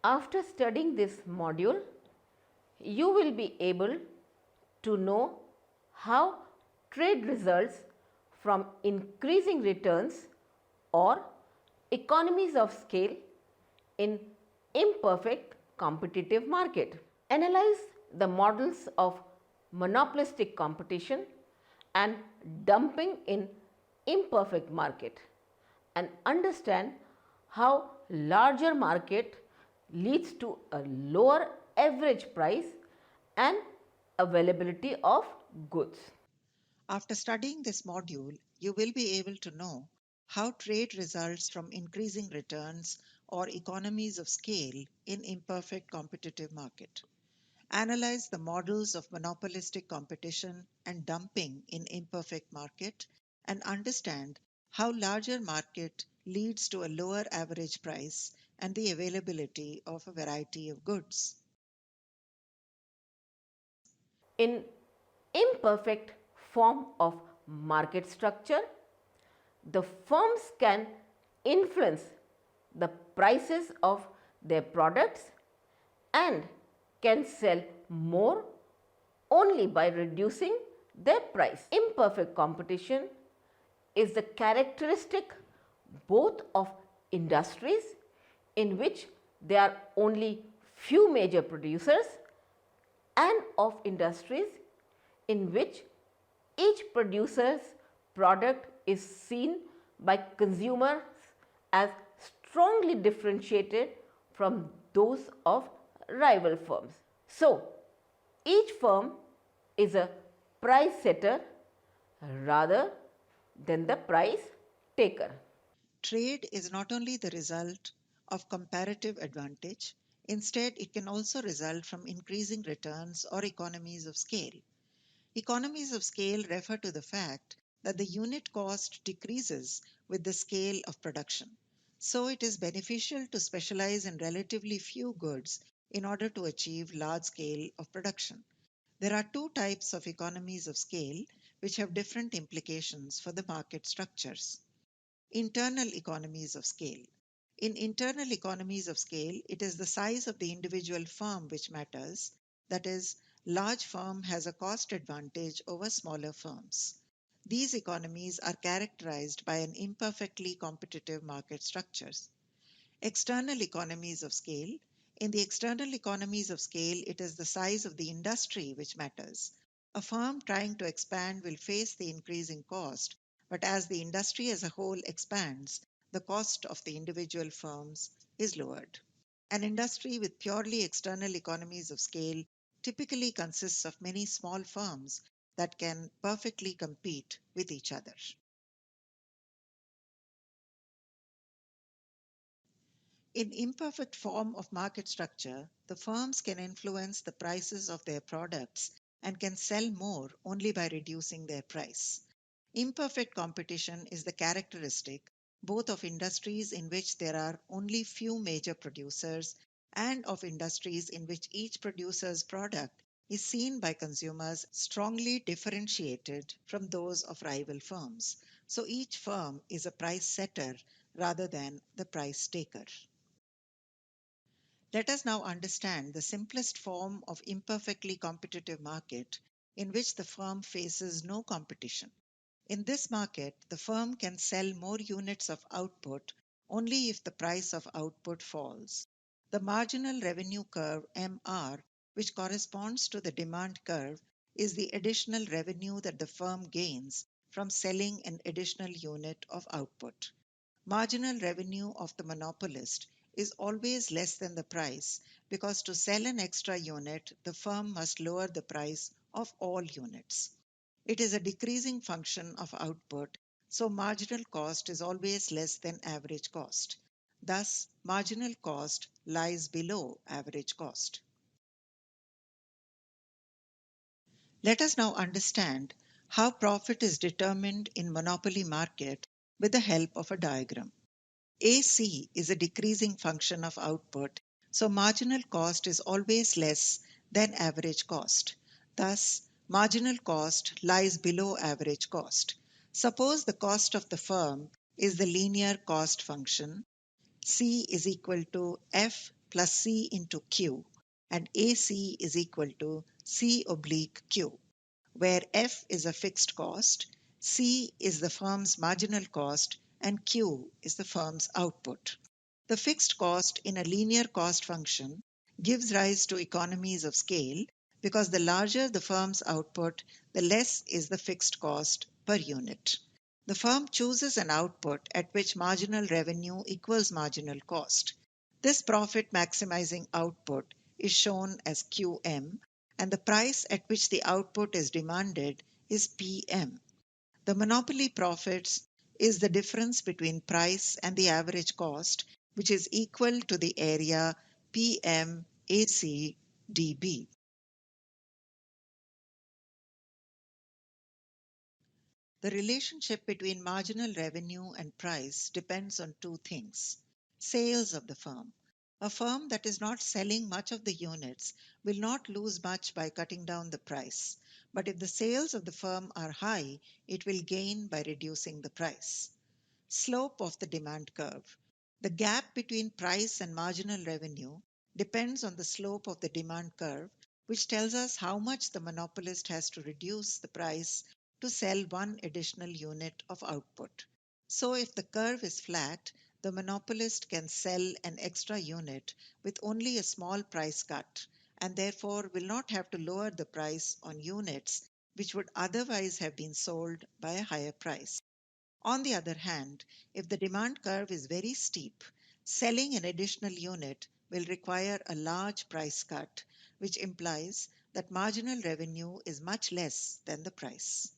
After studying this module, you will be able to know how trade results from increasing returns or economies of scale in imperfect competitive market. Analyze the models of monopolistic competition and dumping in imperfect market and understand how larger market leads to a lower average price and availability of goods. After studying this module, you will be able to know how trade results from increasing returns or economies of scale in imperfect competitive market. Analyze the models of monopolistic competition and dumping in imperfect market and understand how larger market leads to a lower average price and the availability of a variety of goods. In imperfect form of market structure, the firms can influence the prices of their products and can sell more only by reducing their price. Imperfect competition is the characteristic both of industries in which there are only few major producers and of industries in which each producer's product is seen by consumers as strongly differentiated from those of rival firms. So, each firm is a price setter rather than the price taker. Trade is not only the result of comparative advantage, instead, it can also result from increasing returns or economies of scale. Economies of scale refer to the fact that the unit cost decreases with the scale of production. So, it is beneficial to specialize in relatively few goods in order to achieve large scale of production. There are two types of economies of scale which have different implications for the market structures. Internal economies of scale. In internal economies of scale, it is the size of the individual firm which matters. That is, large firm has a cost advantage over smaller firms. These economies are characterized by an imperfectly competitive market structures. External economies of scale. In the external economies of scale, it is the size of the industry which matters. A firm trying to expand will face the increasing cost, but as the industry as a whole expands, the cost of the individual firms is lowered. An industry with purely external economies of scale typically consists of many small firms that can perfectly compete with each other. In imperfect form of market structure, the firms can influence the prices of their products and can sell more only by reducing their price. Imperfect competition is the characteristic both of industries in which there are only few major producers and of industries in which each producer's product is seen by consumers strongly differentiated from those of rival firms. So each firm is a price setter rather than the price taker. Let us now understand the simplest form of imperfectly competitive market in which the firm faces no competition. In this market, the firm can sell more units of output only if the price of output falls. The marginal revenue curve MR, which corresponds to the demand curve, is the additional revenue that the firm gains from selling an additional unit of output. Marginal revenue of the monopolist is always less than the price because to sell an extra unit, the firm must lower the price of all units. It is a decreasing function of output, so marginal cost is always less than average cost. Thus, marginal cost lies below average cost. Let us now understand how profit is determined in monopoly market with the help of a diagram. AC is a decreasing function of output, so marginal cost is always less than average cost. Thus, marginal cost lies below average cost. Suppose the cost of the firm is the linear cost function. C is equal to F plus C into Q, and AC is equal to C oblique Q, where F is a fixed cost, C is the firm's marginal cost, and Q is the firm's output. The fixed cost in a linear cost function gives rise to economies of scale because the larger the firm's output, the less is the fixed cost per unit. The firm chooses an output at which marginal revenue equals marginal cost. This profit maximizing output is shown as QM, and the price at which the output is demanded is PM. The monopoly profits is the difference between price and the average cost, which is equal to the area PM AC dB. The relationship between marginal revenue and price depends on two things: sales of the firm. A firm that is not selling much of the units will not lose much by cutting down the price. But if the sales of the firm are high, it will gain by reducing the price. Slope of the demand curve. The gap between price and marginal revenue depends on the slope of the demand curve, which tells us how much the monopolist has to reduce the price to sell one additional unit of output. So, if the curve is flat, the monopolist can sell an extra unit with only a small price cut and therefore will not have to lower the price on units which would otherwise have been sold by a higher price. On the other hand, if the demand curve is very steep, selling an additional unit will require a large price cut, which implies that marginal revenue is much less than the price.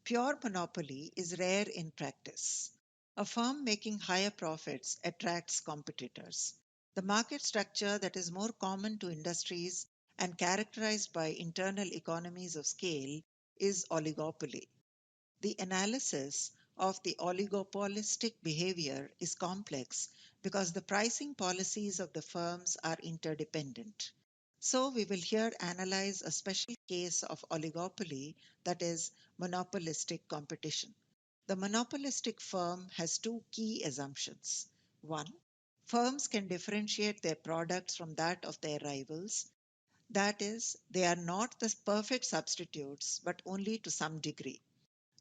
Pure monopoly is rare in practice. A firm making higher profits attracts competitors. The market structure that is more common to industries and characterized by internal economies of scale is oligopoly. The analysis of the oligopolistic behavior is complex because the pricing policies of the firms are interdependent. So, we will here analyze a special case of oligopoly, that is, monopolistic competition. The monopolistic firm has two key assumptions. One, firms can differentiate their products from that of their rivals. That is, they are not the perfect substitutes, but only to some degree.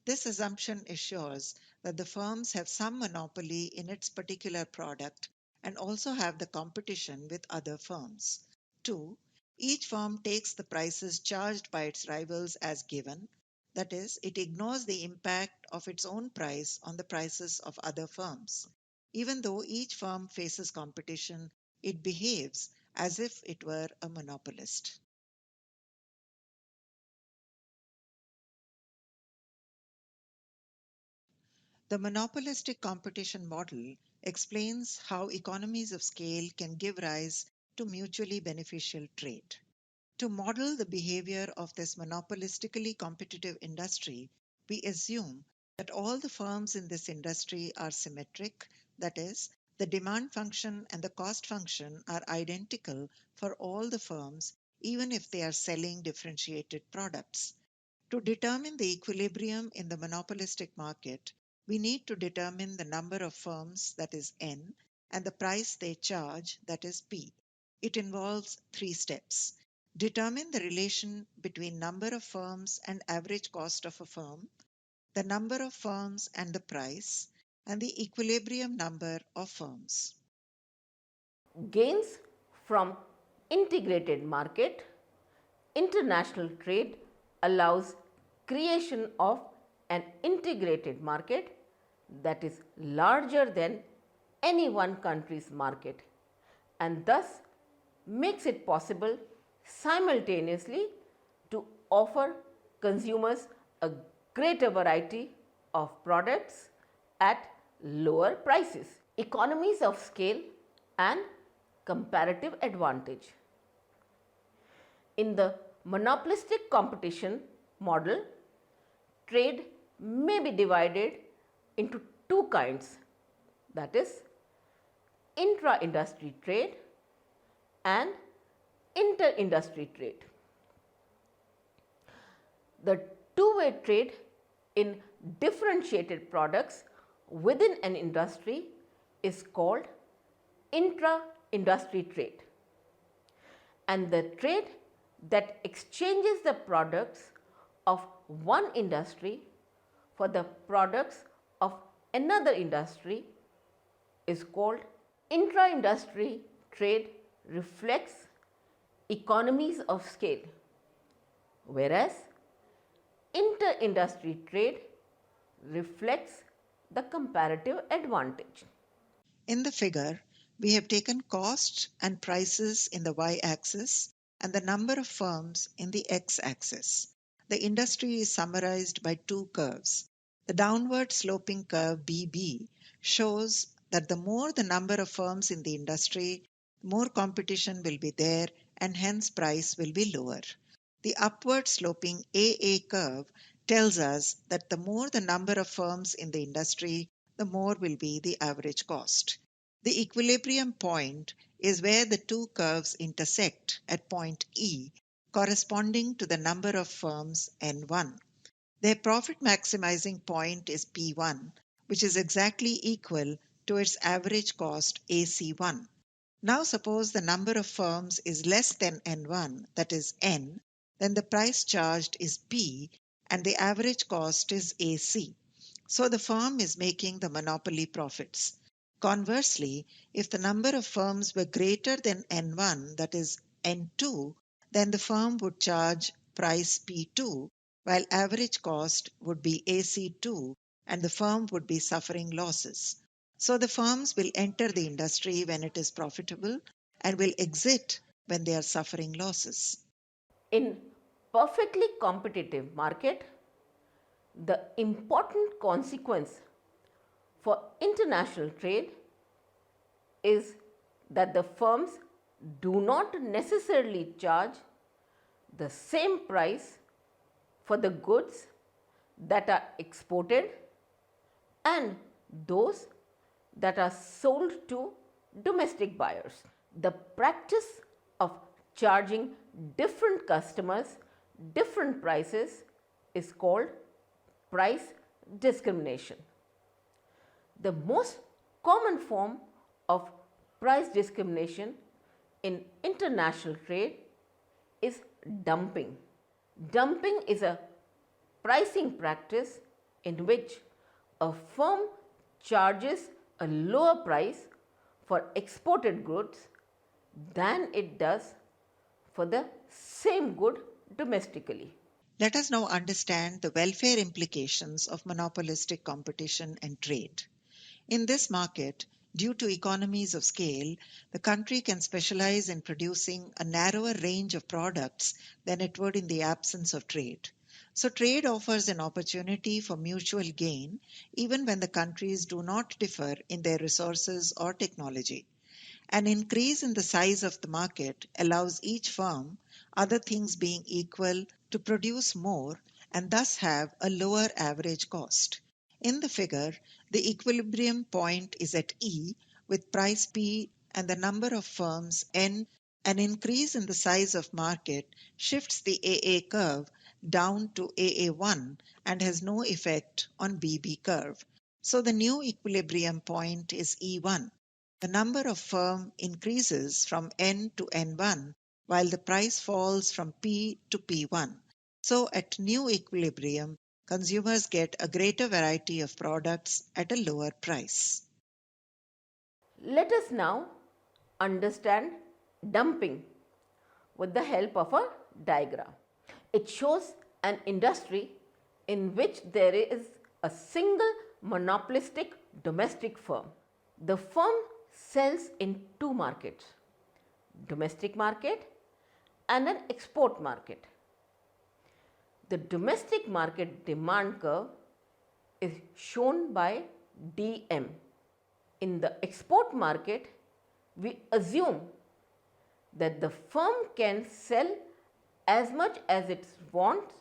This assumption assures that the firms have some monopoly in its particular product and also have the competition with other firms. Two, each firm takes the prices charged by its rivals as given. That is, it ignores the impact of its own price on the prices of other firms. Even though each firm faces competition, it behaves as if it were a monopolist. The monopolistic competition model explains how economies of scale can give rise to mutually beneficial trade. To model the behavior of this monopolistically competitive industry, we assume that all the firms in this industry are symmetric, that is, the demand function and the cost function are identical for all the firms, even if they are selling differentiated products. To determine the equilibrium in the monopolistic market, we need to determine the number of firms, that is N, and the price they charge, that is P. It involves three steps. Determine the relation between number of firms and average cost of a firm, the number of firms and the price, and the equilibrium number of firms. Gains from integrated market. International trade allows creation of an integrated market that is larger than any one country's market and thus makes it possible simultaneously to offer consumers a greater variety of products at lower prices. Economies of scale and comparative advantage. In the monopolistic competition model, trade may be divided into two kinds: that is intra-industry trade and inter-industry trade. The two-way trade in differentiated products within an industry is called intra-industry trade, and the trade that exchanges the products of one industry for the products of another industry is called intra-industry trade. Reflects economies of scale, whereas inter-industry trade reflects the comparative advantage. In the figure, we have taken costs and prices in the y-axis and the number of firms in the x-axis. The industry is summarized by two curves. The downward sloping curve BB shows that the more the number of firms in the industry, more competition will be there and hence price will be lower. The upward sloping AA curve tells us that the more the number of firms in the industry, the more will be the average cost. The equilibrium point is where the two curves intersect at point E, corresponding to the number of firms N1. Their profit maximizing point is P1, which is exactly equal to its average cost AC1. Now suppose the number of firms is less than N1, that is N, then the price charged is P and the average cost is AC. So the firm is making the monopoly profits. Conversely, if the number of firms were greater than N1, that is N2, then the firm would charge price P2, while average cost would be AC2 and the firm would be suffering losses. So the firms will enter the industry when it is profitable and will exit when they are suffering losses. In perfectly competitive market, the important consequence for international trade is that the firms do not necessarily charge the same price for the goods that are exported and those that are sold to domestic buyers. The practice of charging different customers different prices is called price discrimination. The most common form of price discrimination in international trade is dumping. Dumping is a pricing practice in which a firm charges a lower price for exported goods than it does for the same good domestically. Let us now understand the welfare implications of monopolistic competition and trade. In this market, due to economies of scale, the country can specialize in producing a narrower range of products than it would in the absence of trade. So trade offers an opportunity for mutual gain even when the countries do not differ in their resources or technology. An increase in the size of the market allows each firm, other things being equal, to produce more and thus have a lower average cost. In the figure, the equilibrium point is at E with price P and the number of firms N. An increase in the size of market shifts the AA curve down to AA1 and has no effect on BB curve. So the new equilibrium point is E1. The number of firm increases from N to N1 while the price falls from P to P1. So at new equilibrium, consumers get a greater variety of products at a lower price. Let us now understand dumping with the help of a diagram. It shows an industry in which there is a single monopolistic domestic firm. The firm sells in two markets, domestic market and an export market. The domestic market demand curve is shown by DM. In the export market, we assume that the firm can sell as much as it wants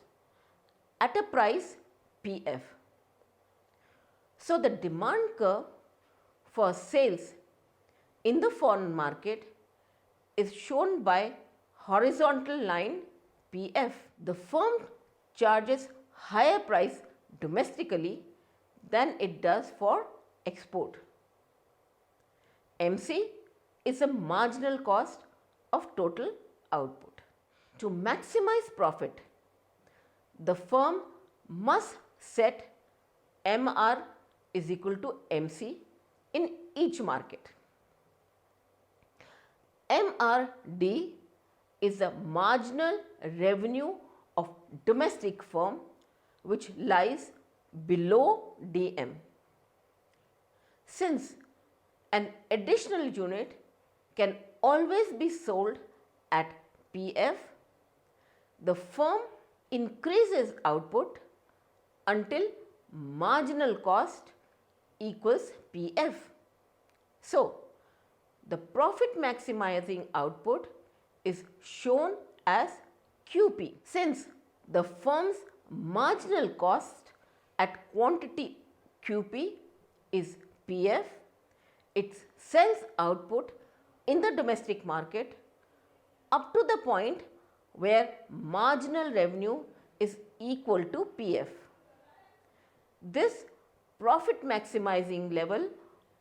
at a price PF. So the demand curve for sales in the foreign market is shown by horizontal line PF. The firm charges higher price domestically than it does for export. MC is a marginal cost of total output. To maximize profit, the firm must set MR is equal to MC in each market. MRD is the marginal revenue of domestic firm which lies below DM. Since an additional unit can always be sold at PF, the firm increases output until marginal cost equals PF. So, the profit maximizing output is shown as QP. Since the firm's marginal cost at quantity QP is PF, it sells output in the domestic market up to the point where marginal revenue is equal to PF. This profit maximizing level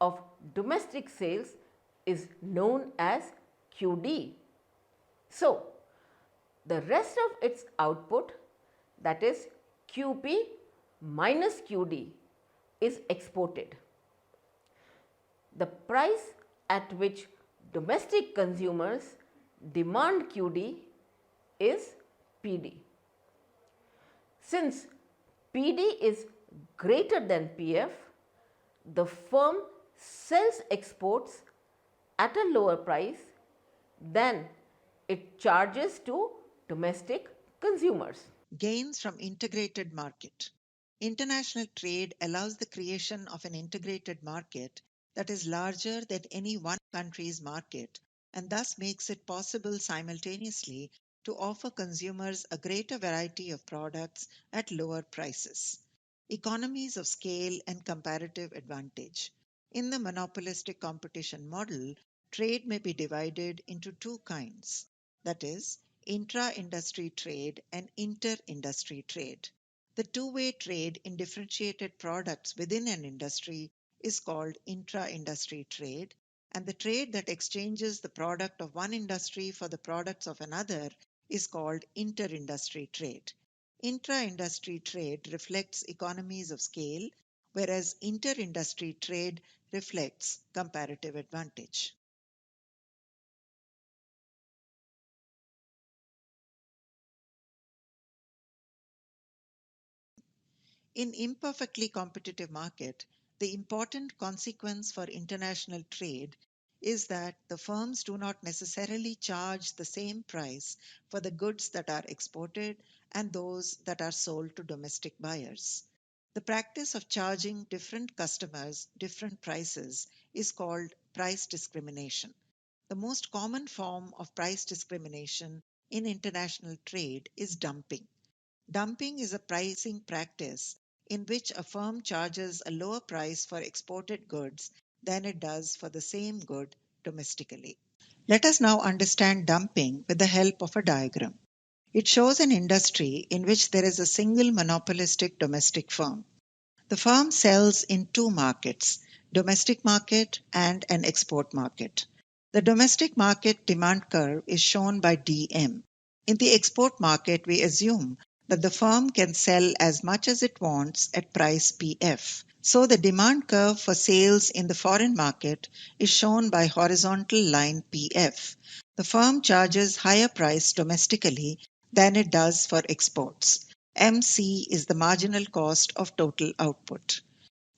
of domestic sales is known as QD. So, the rest of its output, that is QP minus QD, is exported. The price at which domestic consumers demand QD is PD. Since PD is greater than PF, the firm sells exports at a lower price than it charges to domestic consumers. Gains from integrated market. International trade allows the creation of an integrated market that is larger than any one country's market and thus makes it possible simultaneously to offer consumers a greater variety of products at lower prices. Economies of scale and comparative advantage. In the monopolistic competition model, trade may be divided into two kinds, that is, intra-industry trade and inter-industry trade. The two-way trade in differentiated products within an industry is called intra-industry trade, and the trade that exchanges the product of one industry for the products of another is called inter-industry trade. Intra-industry trade reflects economies of scale, whereas inter-industry trade reflects comparative advantage. In imperfectly competitive market, the important consequence for international trade is that the firms do not necessarily charge the same price for the goods that are exported and those that are sold to domestic buyers. The practice of charging different customers different prices is called price discrimination. The most common form of price discrimination in international trade is dumping. Dumping is a pricing practice in which a firm charges a lower price for exported goods than it does for the same good domestically. Let us now understand dumping with the help of a diagram. It shows an industry in which there is a single monopolistic domestic firm. The firm sells in two markets, domestic market and an export market. The domestic market demand curve is shown by DM. In the export market, we assume that the firm can sell as much as it wants at price PF. So the demand curve for sales in the foreign market is shown by horizontal line PF. The firm charges higher price domestically than it does for exports. MC is the marginal cost of total output.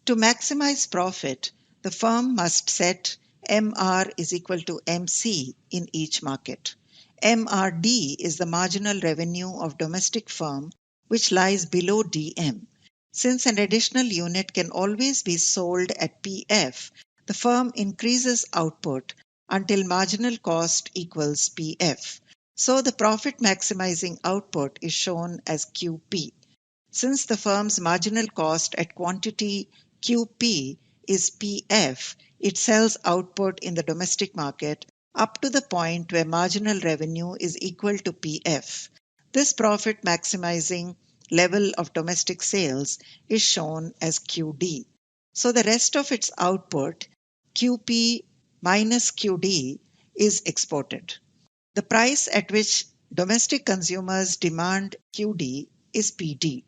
To maximize profit, the firm must set MR is equal to MC in each market. MRD is the marginal revenue of domestic firm which lies below DM. Since an additional unit can always be sold at PF, the firm increases output until marginal cost equals PF. So the profit maximizing output is shown as QP. Since the firm's marginal cost at quantity QP is PF. It sells output in the domestic market up to the point where marginal revenue is equal to PF. This profit maximizing level of domestic sales is shown as QD. So the rest of its output, QP minus QD, is exported. The price at which domestic consumers demand QD is PD.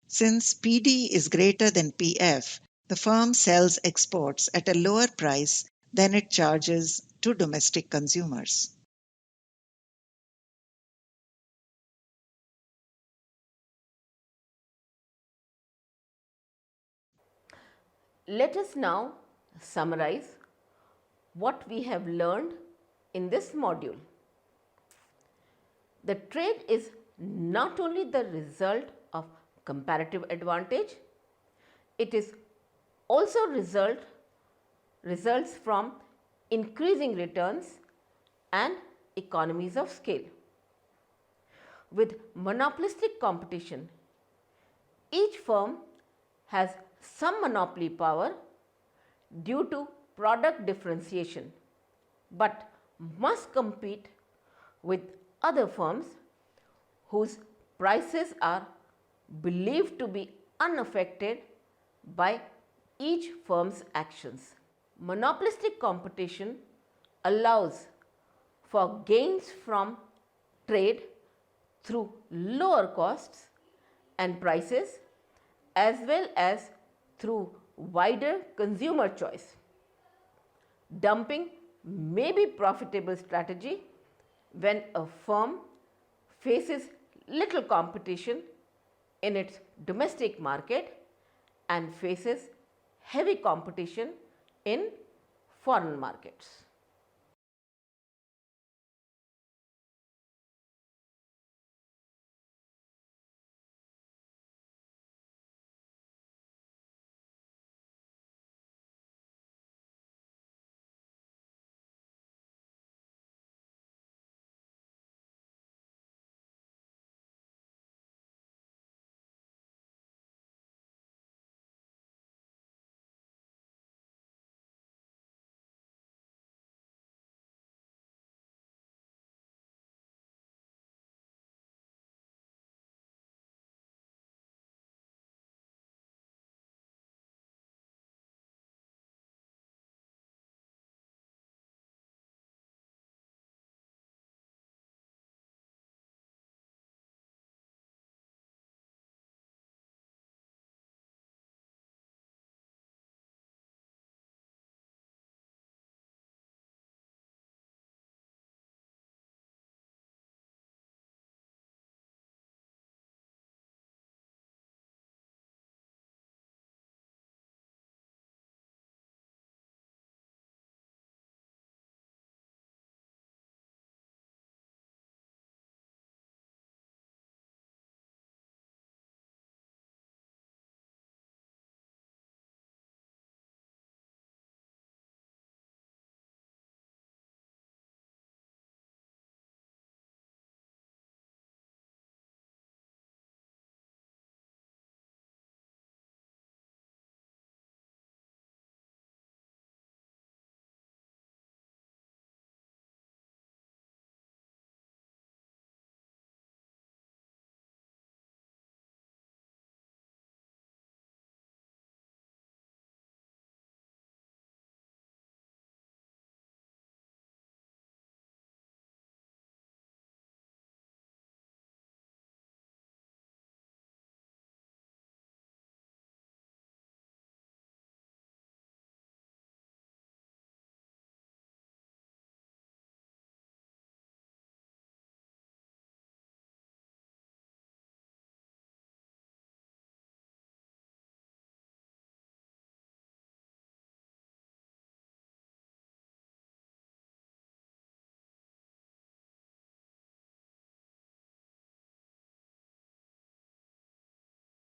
Since PD is greater than PF, the firm sells exports at a lower price than it charges to domestic consumers. Let us now summarize what we have learned in this module. The trade is not only the result of comparative advantage, it is also results from increasing returns and economies of scale. With monopolistic competition, each firm has some monopoly power due to product differentiation, but must compete with other firms whose prices are believed to be unaffected by each firm's actions. Monopolistic competition allows for gains from trade through lower costs and prices as well as through wider consumer choice. Dumping may be profitable strategy when a firm faces little competition in its domestic market and faces heavy competition in foreign markets.